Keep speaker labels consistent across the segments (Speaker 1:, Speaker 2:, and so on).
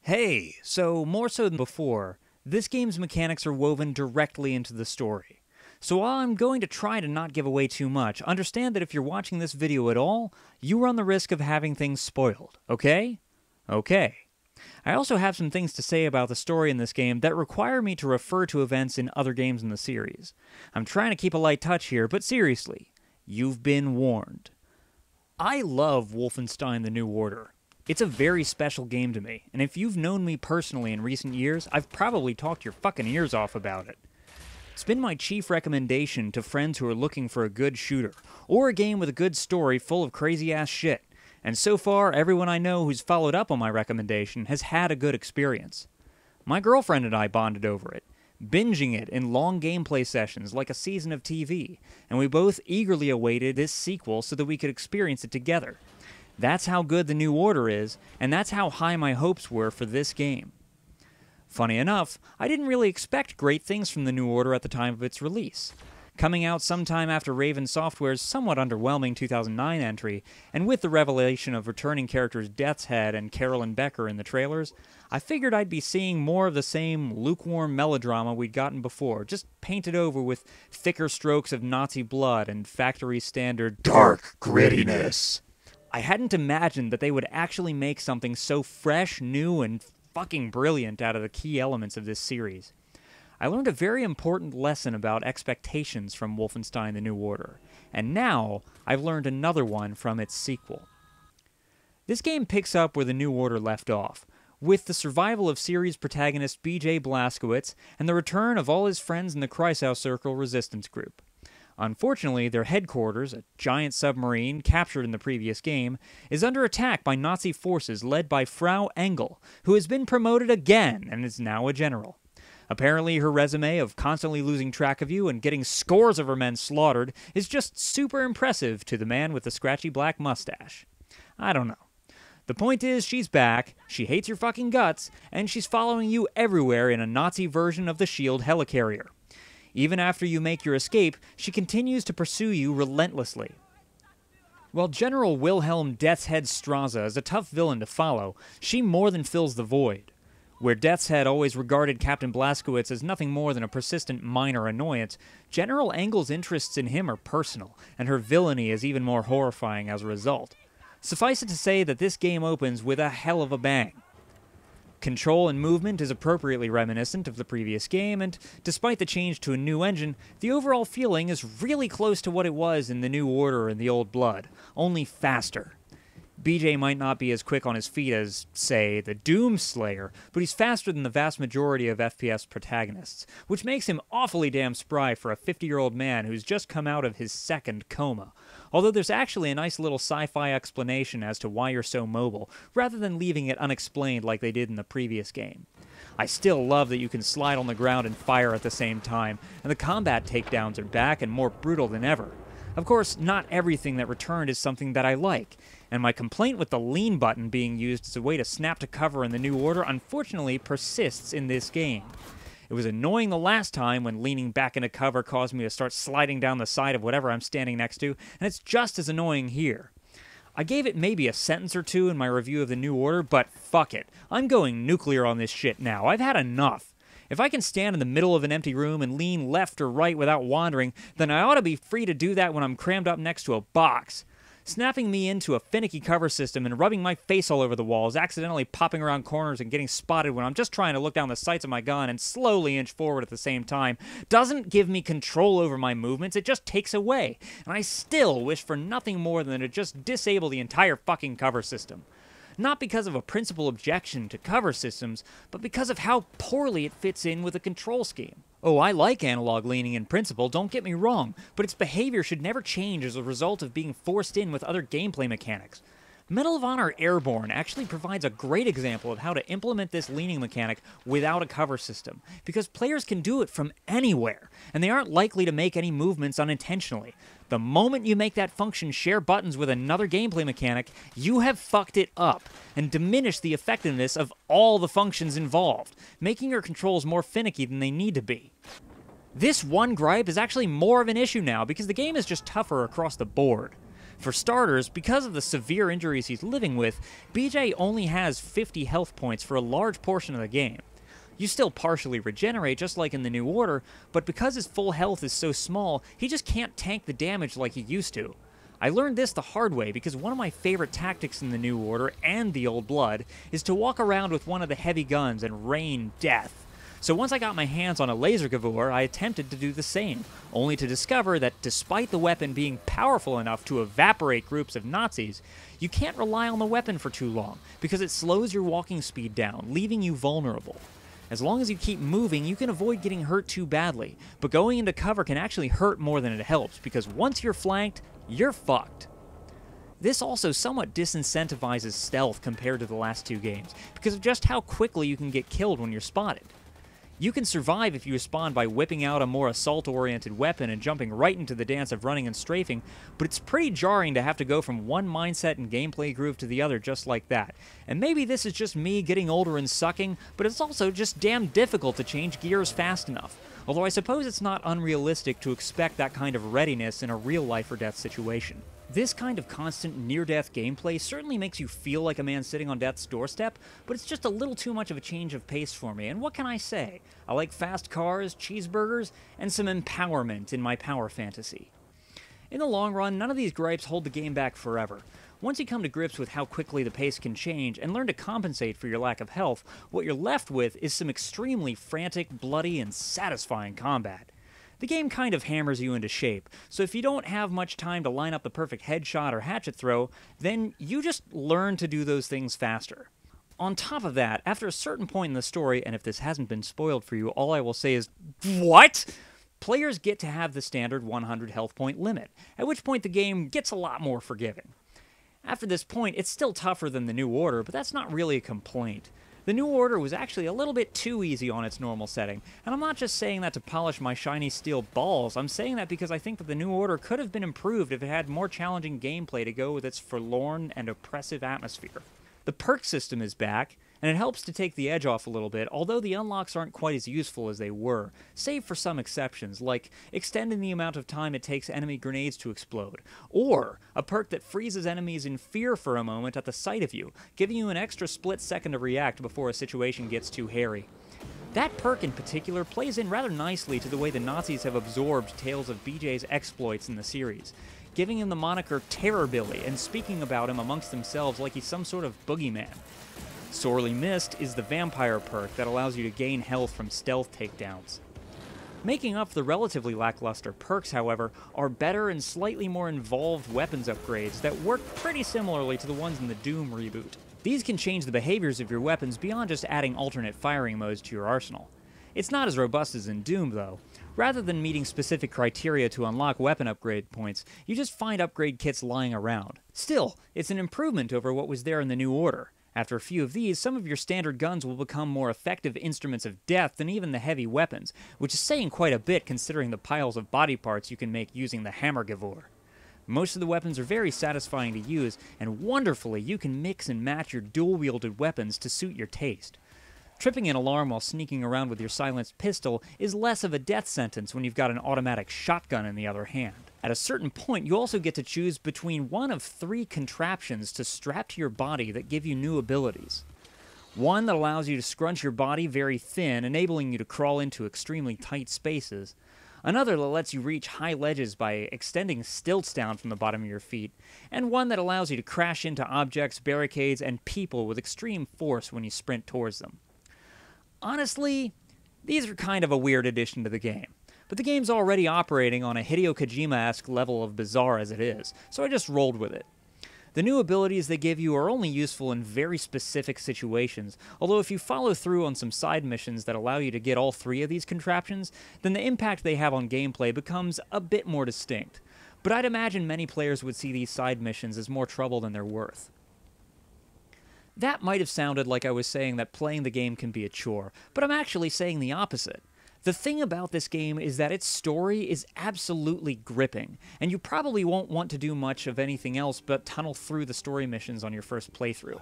Speaker 1: Hey, so more so than before, this game's mechanics are woven directly into the story. So while I'm going to try to not give away too much, understand that if you're watching this video at all, you run the risk of having things spoiled, okay? Okay. I also have some things to say about the story in this game that require me to refer to events in other games in the series. I'm trying to keep a light touch here, but seriously, you've been warned. I love Wolfenstein: The New Order. It's a very special game to me, and if you've known me personally in recent years, I've probably talked your fucking ears off about it. It's been my chief recommendation to friends who are looking for a good shooter, or a game with a good story full of crazy-ass shit, and so far, everyone I know who's followed up on my recommendation has had a good experience. My girlfriend and I bonded over it, binging it in long gameplay sessions like a season of TV, and we both eagerly awaited this sequel so that we could experience it together. That's how good The New Order is, and that's how high my hopes were for this game. Funny enough, I didn't really expect great things from The New Order at the time of its release. Coming out sometime after Raven Software's somewhat underwhelming 2009 entry, and with the revelation of returning characters Death's Head and Carolyn Becker in the trailers, I figured I'd be seeing more of the same lukewarm melodrama we'd gotten before, just painted over with thicker strokes of Nazi blood and factory standard
Speaker 2: dark grittiness.
Speaker 1: I hadn't imagined that they would actually make something so fresh, new, and fucking brilliant out of the key elements of this series. I learned a very important lesson about expectations from Wolfenstein: The New Order, and now I've learned another one from its sequel. This game picks up where The New Order left off, with the survival of series protagonist BJ Blazkowicz and the return of all his friends in the Kreisau Circle resistance group. Unfortunately, their headquarters, a giant submarine captured in the previous game, is under attack by Nazi forces led by Frau Engel, who has been promoted again and is now a general. Apparently, her resume of constantly losing track of you and getting scores of her men slaughtered is just super impressive to the man with the scratchy black mustache. I don't know. The point is, she's back, she hates your fucking guts, and she's following you everywhere in a Nazi version of the SHIELD helicarrier. Even after you make your escape, she continues to pursue you relentlessly. While General Wilhelm Death's Head Straza is a tough villain to follow, she more than fills the void. Where Death's Head always regarded Captain Blazkowicz as nothing more than a persistent minor annoyance, General Engel's interests in him are personal, and her villainy is even more horrifying as a result. Suffice it to say that this game opens with a hell of a bang. Control and movement is appropriately reminiscent of the previous game, and despite the change to a new engine, the overall feeling is really close to what it was in The New Order and The Old Blood, only faster. BJ might not be as quick on his feet as, say, the Doomslayer, but he's faster than the vast majority of FPS protagonists, which makes him awfully damn spry for a 50-year-old man who's just come out of his second coma. Although there's actually a nice little sci-fi explanation as to why you're so mobile, rather than leaving it unexplained like they did in the previous game. I still love that you can slide on the ground and fire at the same time, and the combat takedowns are back and more brutal than ever. Of course, not everything that returned is something that I like, and my complaint with the lean button being used as a way to snap to cover in The New Order unfortunately persists in this game. It was annoying the last time when leaning back into cover caused me to start sliding down the side of whatever I'm standing next to, and it's just as annoying here. I gave it maybe a sentence or two in my review of The New Order, but fuck it. I'm going nuclear on this shit now. I've had enough. If I can stand in the middle of an empty room and lean left or right without wandering, then I ought to be free to do that when I'm crammed up next to a box. Snapping me into a finicky cover system and rubbing my face all over the walls, accidentally popping around corners and getting spotted when I'm just trying to look down the sights of my gun and slowly inch forward at the same time, doesn't give me control over my movements, it just takes away. And I still wish for nothing more than to just disable the entire fucking cover system. Not because of a principal objection to cover systems, but because of how poorly it fits in with the control scheme. Oh, I like analog leaning in principle, don't get me wrong, but its behavior should never change as a result of being forced in with other gameplay mechanics. Medal of Honor Airborne actually provides a great example of how to implement this leaning mechanic without a cover system, because players can do it from anywhere, and they aren't likely to make any movements unintentionally. The moment you make that function share buttons with another gameplay mechanic, you have fucked it up, and diminished the effectiveness of all the functions involved, making your controls more finicky than they need to be. This one gripe is actually more of an issue now, because the game is just tougher across the board. For starters, because of the severe injuries he's living with, BJ only has 50 health points for a large portion of the game. You still partially regenerate just like in the New Order, but because his full health is so small, he just can't tank the damage like he used to. I learned this the hard way because one of my favorite tactics in the New Order and the Old Blood is to walk around with one of the heavy guns and rain death. So once I got my hands on a laser Gavur, I attempted to do the same, only to discover that despite the weapon being powerful enough to evaporate groups of Nazis, you can't rely on the weapon for too long because it slows your walking speed down, leaving you vulnerable. As long as you keep moving, you can avoid getting hurt too badly, but going into cover can actually hurt more than it helps because once you're flanked, you're fucked. This also somewhat disincentivizes stealth compared to the last two games because of just how quickly you can get killed when you're spotted. You can survive if you respond by whipping out a more assault-oriented weapon and jumping right into the dance of running and strafing, but it's pretty jarring to have to go from one mindset and gameplay groove to the other just like that. And maybe this is just me getting older and sucking, but it's also just damn difficult to change gears fast enough. Although I suppose it's not unrealistic to expect that kind of readiness in a real life-or-death situation. This kind of constant near-death gameplay certainly makes you feel like a man sitting on death's doorstep, but it's just a little too much of a change of pace for me, and what can I say? I like fast cars, cheeseburgers, and some empowerment in my power fantasy. In the long run, none of these gripes hold the game back forever. Once you come to grips with how quickly the pace can change and learn to compensate for your lack of health, what you're left with is some extremely frantic, bloody, and satisfying combat. The game kind of hammers you into shape, so if you don't have much time to line up the perfect headshot or hatchet throw, then you just learn to do those things faster. On top of that, after a certain point in the story, and if this hasn't been spoiled for you, all I will say is, what? Players get to have the standard 100 health point limit, at which point the game gets a lot more forgiving. After this point, it's still tougher than the New Order, but that's not really a complaint. The New Order was actually a little bit too easy on its normal setting, and I'm not just saying that to polish my shiny steel balls, I'm saying that because I think that the New Order could have been improved if it had more challenging gameplay to go with its forlorn and oppressive atmosphere. The perk system is back, and it helps to take the edge off a little bit, although the unlocks aren't quite as useful as they were, save for some exceptions, like extending the amount of time it takes enemy grenades to explode, or a perk that freezes enemies in fear for a moment at the sight of you, giving you an extra split second to react before a situation gets too hairy. That perk in particular plays in rather nicely to the way the Nazis have absorbed tales of BJ's exploits in the series, giving him the moniker Terror Billy and speaking about him amongst themselves like he's some sort of boogeyman. Sorely missed is the Vampire perk that allows you to gain health from stealth takedowns. Making up for the relatively lackluster perks, however, are better and slightly more involved weapons upgrades that work pretty similarly to the ones in the Doom reboot. These can change the behaviors of your weapons beyond just adding alternate firing modes to your arsenal. It's not as robust as in Doom, though. Rather than meeting specific criteria to unlock weapon upgrade points, you just find upgrade kits lying around. Still, it's an improvement over what was there in the New Order. After a few of these, some of your standard guns will become more effective instruments of death than even the heavy weapons, which is saying quite a bit considering the piles of body parts you can make using the Hammer Gavur. Most of the weapons are very satisfying to use, and wonderfully you can mix and match your dual-wielded weapons to suit your taste. Tripping an alarm while sneaking around with your silenced pistol is less of a death sentence when you've got an automatic shotgun in the other hand. At a certain point, you also get to choose between one of 3 contraptions to strap to your body that give you new abilities. One that allows you to scrunch your body very thin, enabling you to crawl into extremely tight spaces. Another that lets you reach high ledges by extending stilts down from the bottom of your feet. And one that allows you to crash into objects, barricades, and people with extreme force when you sprint towards them. Honestly, these are kind of a weird addition to the game. But the game's already operating on a Hideo Kojima-esque level of bizarre as it is, so I just rolled with it. The new abilities they give you are only useful in very specific situations, although if you follow through on some side missions that allow you to get all 3 of these contraptions, then the impact they have on gameplay becomes a bit more distinct. But I'd imagine many players would see these side missions as more trouble than they're worth. That might have sounded like I was saying that playing the game can be a chore, but I'm actually saying the opposite. The thing about this game is that its story is absolutely gripping, and you probably won't want to do much of anything else but tunnel through the story missions on your first playthrough.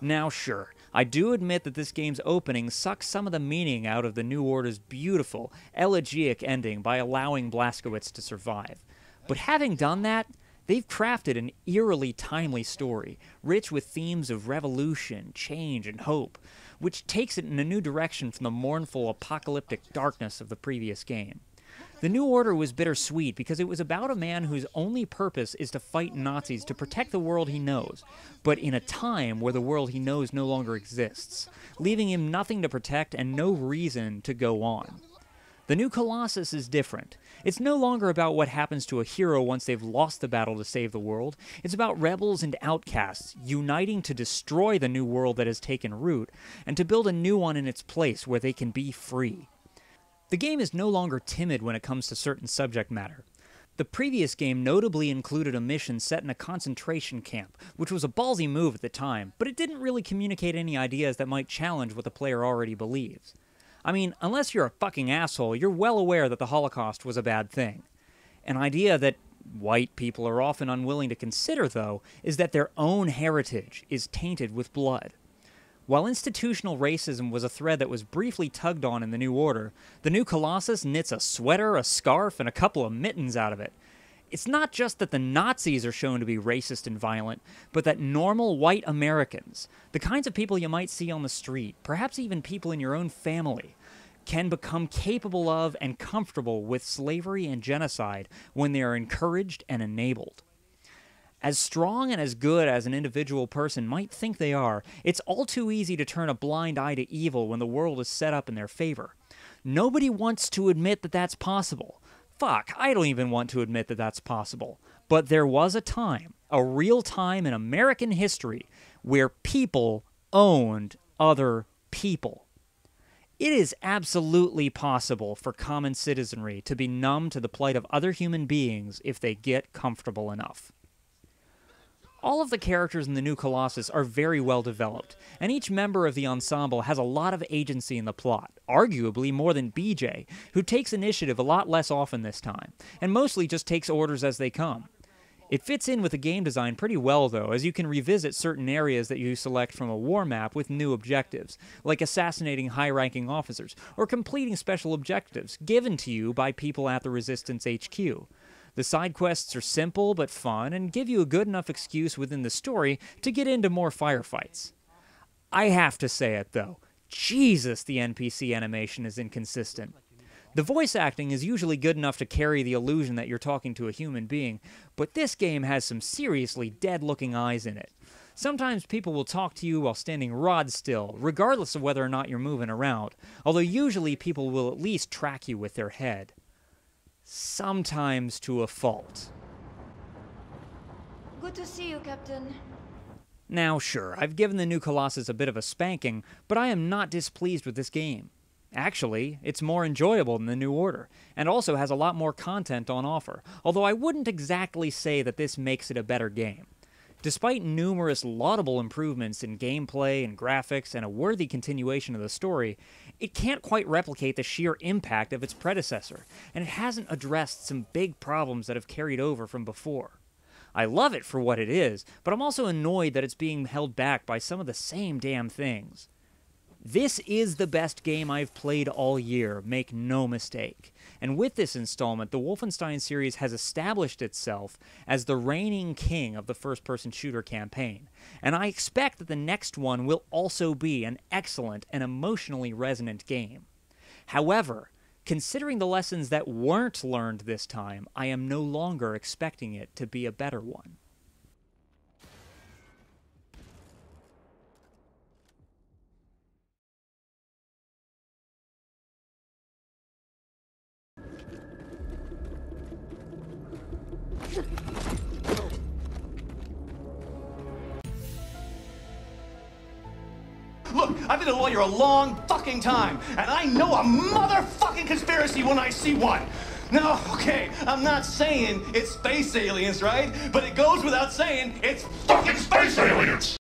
Speaker 1: Now sure, I do admit that this game's opening sucks some of the meaning out of the New Order's beautiful, elegiac ending by allowing Blazkowicz to survive. But having done that, They've crafted an eerily timely story, rich with themes of revolution, change, and hope, which takes it in a new direction from the mournful apocalyptic darkness of the previous game. The New Order was bittersweet because it was about a man whose only purpose is to fight Nazis to protect the world he knows, but in a time where the world he knows no longer exists, leaving him nothing to protect and no reason to go on. The New Colossus is different. It's no longer about what happens to a hero once they've lost the battle to save the world. It's about rebels and outcasts uniting to destroy the new world that has taken root and to build a new one in its place where they can be free. The game is no longer timid when it comes to certain subject matter. The previous game notably included a mission set in a concentration camp, which was a ballsy move at the time, but it didn't really communicate any ideas that might challenge what the player already believes. I mean, unless you're a fucking asshole, you're well aware that the Holocaust was a bad thing. An idea that white people are often unwilling to consider, though, is that their own heritage is tainted with blood. While institutional racism was a thread that was briefly tugged on in the New Order, the New Colossus knits a sweater, a scarf, and a couple of mittens out of it. It's not just that the Nazis are shown to be racist and violent, but that normal white Americans, the kinds of people you might see on the street, perhaps even people in your own family, can become capable of and comfortable with slavery and genocide when they are encouraged and enabled. As strong and as good as an individual person might think they are, it's all too easy to turn a blind eye to evil when the world is set up in their favor. Nobody wants to admit that that's possible. Fuck, I don't even want to admit that that's possible. But there was a time, a real time in American history, where people owned other people. It is absolutely possible for common citizenry to be numb to the plight of other human beings if they get comfortable enough. All of the characters in the New Colossus are very well developed, and each member of the ensemble has a lot of agency in the plot, arguably more than BJ, who takes initiative a lot less often this time, and mostly just takes orders as they come. It fits in with the game design pretty well, though, as you can revisit certain areas that you select from a war map with new objectives, like assassinating high-ranking officers, or completing special objectives given to you by people at the Resistance HQ. The side quests are simple but fun and give you a good enough excuse within the story to get into more firefights. I have to say it, though. Jesus, the NPC animation is inconsistent. The voice acting is usually good enough to carry the illusion that you're talking to a human being, but this game has some seriously dead-looking eyes in it. Sometimes people will talk to you while standing rod still, regardless of whether or not you're moving around, although usually people will at least track you with their head. Sometimes to a fault.
Speaker 3: Good to see you, Captain.
Speaker 1: Now, sure, I've given the New Colossus a bit of a spanking, but I am not displeased with this game. Actually, it's more enjoyable than the New Order, and also has a lot more content on offer, although I wouldn't exactly say that this makes it a better game. Despite numerous laudable improvements in gameplay and graphics and a worthy continuation of the story, it can't quite replicate the sheer impact of its predecessor, and it hasn't addressed some big problems that have carried over from before. I love it for what it is, but I'm also annoyed that it's being held back by some of the same damn things. This is the best game I've played all year, make no mistake. And with this installment, the Wolfenstein series has established itself as the reigning king of the first-person shooter campaign, and I expect that the next one will also be an excellent and emotionally resonant game. However, considering the lessons that weren't learned this time, I am no longer expecting it to be a better one.
Speaker 4: Look, I've been a lawyer a long fucking time, and I know a motherfucking conspiracy when I see one. Now, okay, I'm not saying it's space aliens, right? But it goes without saying it's fucking space aliens!